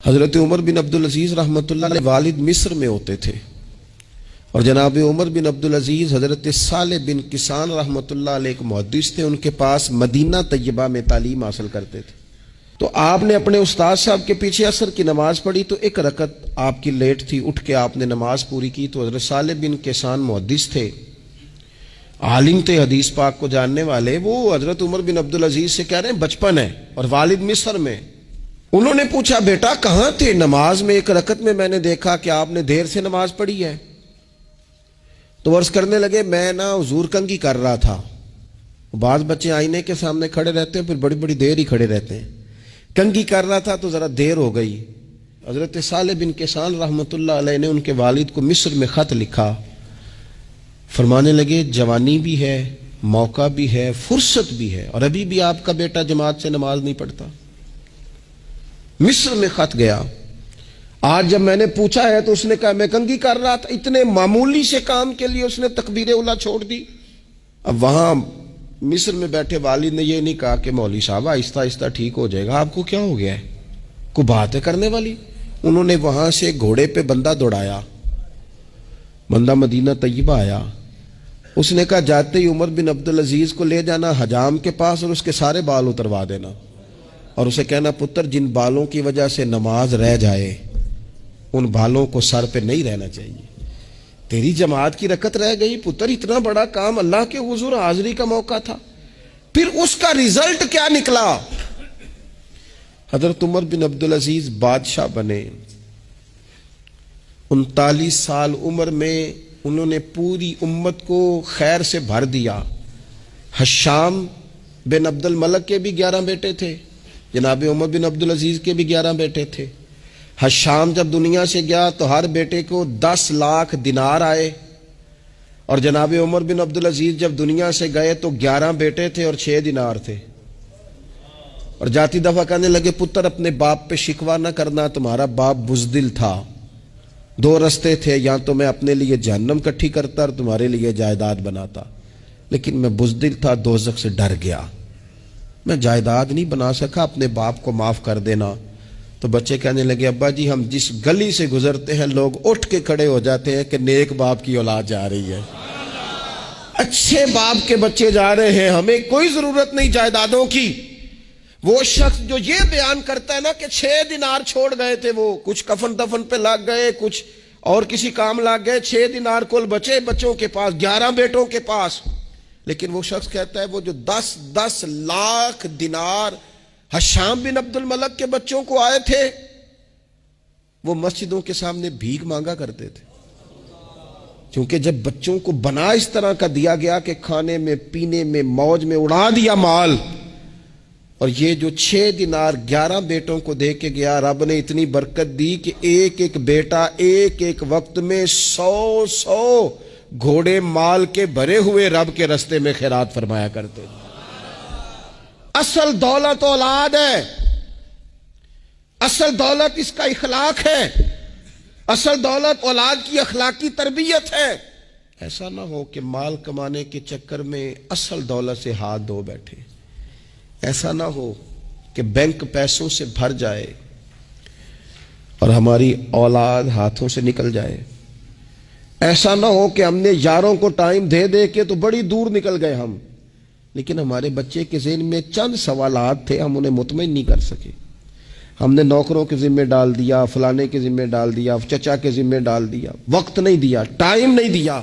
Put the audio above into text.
حضرت عمر بن عبدالعزیز رحمۃ اللہ علیہ والد مصر میں ہوتے تھے، اور جناب عمر بن عبدالعزیز حضرت صالح بن کسان رحمۃ اللہ علیہ ایک محدث تھے، ان کے پاس مدینہ طیبہ میں تعلیم حاصل کرتے تھے۔ تو آپ نے اپنے استاد صاحب کے پیچھے عصر کی نماز پڑھی تو ایک رکعت آپ کی لیٹ تھی، اٹھ کے آپ نے نماز پوری کی تو حضرت صالح بن کسان محدث تھے، عالم تھے، حدیث پاک کو جاننے والے، وہ حضرت عمر بن عبدالعزیز سے کہہ رہے ہیں بچپن ہے اور والد مصر میں۔ انہوں نے پوچھا بیٹا کہاں تھے؟ نماز میں ایک رکعت میں نے دیکھا کہ آپ نے دیر سے نماز پڑھی ہے۔ تو عرض کرنے لگے میں حضور کنگھی کر رہا تھا۔ بعض بچے آئینے کے سامنے کھڑے رہتے ہیں پھر بڑی بڑی دیر ہی کھڑے رہتے ہیں، کنگھی کر رہا تھا تو ذرا دیر ہو گئی۔ حضرت صالح بن کسان رحمۃ اللہ علیہ نے ان کے والد کو مصر میں خط لکھا، فرمانے لگے جوانی بھی ہے، موقع بھی ہے، فرصت بھی ہے، اور ابھی بھی آپ کا بیٹا جماعت سے نماز نہیں پڑھتا۔ مصر میں خط گیا۔ آج جب میں نے پوچھا ہے تو اس نے کہا میں کنگھی کر رہا تھا۔ اتنے معمولی سے کام کے لیے اس نے تکبیر اولیٰ چھوڑ دی۔ اب وہاں مصر میں بیٹھے والد نے یہ نہیں کہا کہ مولوی صاحب آہستہ آہستہ ٹھیک ہو جائے گا، آپ کو کیا ہو گیا ہے، کوئی بات ہے کرنے والی؟ انہوں نے وہاں سے گھوڑے پہ بندہ دوڑایا، بندہ مدینہ طیبہ آیا۔ اس نے کہا جاتے ہی عمر بن عبدالعزیز کو لے جانا حجام کے پاس اور اس کے سارے بال اتروا دینا، اور اسے کہنا پتر جن بالوں کی وجہ سے نماز رہ جائے ان بالوں کو سر پہ نہیں رہنا چاہیے، تیری جماعت کی رکعت رہ گئی پتر، اتنا بڑا کام، اللہ کے حضور حاضری کا موقع تھا۔ پھر اس کا ریزلٹ کیا نکلا؟ حضرت عمر بن عبدالعزیز بادشاہ بنے، 39 سال عمر میں انہوں نے پوری امت کو خیر سے بھر دیا۔ حشام بن عبد الملک کے بھی 11 بیٹے تھے، جناب عمر بن عبدالعزیز کے بھی 11 بیٹے تھے۔ حشام جب دنیا سے گیا تو ہر بیٹے کو 10 لاکھ دینار آئے، اور جناب عمر بن عبدالعزیز جب دنیا سے گئے تو 11 بیٹے تھے اور 6 دینار تھے۔ اور جاتی دفعہ کہنے لگے پتر اپنے باپ پہ شکوہ نہ کرنا، تمہارا باپ بزدل تھا، 2 رستے تھے، یا تو میں اپنے لیے جہنم کٹھی کرتا اور تمہارے لیے جائیداد بناتا، لیکن میں بزدل تھا، دوزخ سے ڈر گیا، میں جائیداد نہیں بنا سکا، اپنے باپ کو معاف کر دینا۔ تو بچے کہنے لگے ابا جی ہم جس گلی سے گزرتے ہیں لوگ اٹھ کے کھڑے ہو جاتے ہیں کہ نیک باپ کی اولاد جا رہی ہے، اچھے باپ کے بچے جا رہے ہیں، ہمیں کوئی ضرورت نہیں جائیدادوں کی۔ وہ شخص جو یہ بیان کرتا ہے نا کہ 6 دینار چھوڑ گئے تھے، وہ کچھ کفن دفن پہ لگ گئے، کچھ اور کسی کام لگ گئے، 6 دینار کل بچے بچوں کے پاس، 11 بیٹوں کے پاس، لیکن وہ شخص کہتا ہے وہ جو 10 لاکھ دینار حشام بن عبد الملک کے بچوں کو آئے تھے وہ مسجدوں کے سامنے بھیک مانگا کرتے تھے، کیونکہ جب بچوں کو بنا اس طرح کا دیا گیا کہ کھانے میں پینے میں موج میں اڑا دیا مال، اور یہ جو 6 دینار 11 بیٹوں کو دے کے گیا، رب نے اتنی برکت دی کہ ایک ایک بیٹا ایک ایک وقت میں 100 گھوڑے مال کے بھرے ہوئے رب کے رستے میں خیرات فرمایا کرتے تھے۔ اصل دولت اولاد ہے، اصل دولت اس کا اخلاق ہے، اصل دولت اولاد کی اخلاقی تربیت ہے۔ ایسا نہ ہو کہ مال کمانے کے چکر میں اصل دولت سے ہاتھ دھو بیٹھے، ایسا نہ ہو کہ بینک پیسوں سے بھر جائے اور ہماری اولاد ہاتھوں سے نکل جائے، ایسا نہ ہو کہ ہم نے یاروں کو ٹائم دے دے کے تو بڑی دور نکل گئے ہم، لیکن ہمارے بچے کے ذہن میں چند سوالات تھے، ہم انہیں مطمئن نہیں کر سکے، ہم نے نوکروں کے ذمہ ڈال دیا، فلانے کے ذمہ ڈال دیا، چچا کے ذمہ ڈال دیا، وقت نہیں دیا، ٹائم نہیں دیا۔